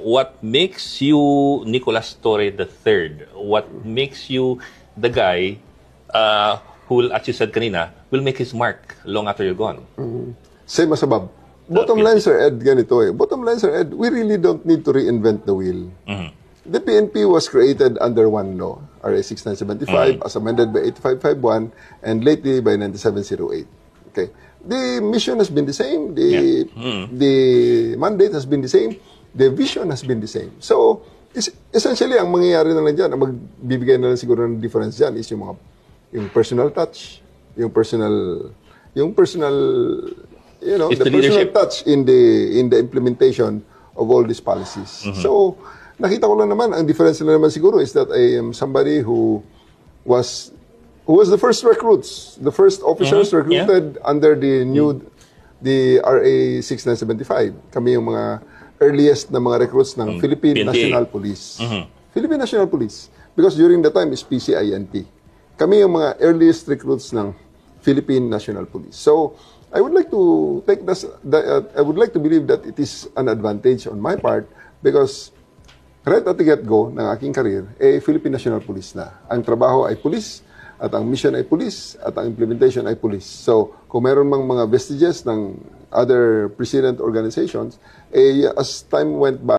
what makes you Nicolas Torre III? What makes you the guy who, as you said kanina, will make his mark long after you're gone? Same as above. Bottom line, Sir Ed, ganito eh. Bottom line, Sir Ed, we really don't need to reinvent the wheel. The PNP was created under one law, RA 6975, as amended by 8551, and lately by 9708. Okay. The mission has been the same. The mandate has been the same. The vision has been the same. So, essentially, ang mangyayari na lang dyan, ang magbibigay na lang siguro ng difference dyan is yung personal touch, yung personal, you know, the personal touch in the implementation of all these policies. So, nakita ko lang naman, ang difference na naman siguro is that I am somebody who was the first recruits, the first officers recruited under the RA 6975. Kami yung mga earliest na mga recruits ng Philippine PNP. National Police. Philippine National Police. Because during the time is PCINT. Kami yung mga earliest recruits ng Philippine National Police. So, I would like to take this, I would like to believe that it is an advantage on my part because right at the get-go ng aking career, Philippine National Police na. Ang trabaho ay police, at ang mission ay police, at ang implementation ay police. So, kung meron mang mga vestiges ng other precedent organizations, as time went by,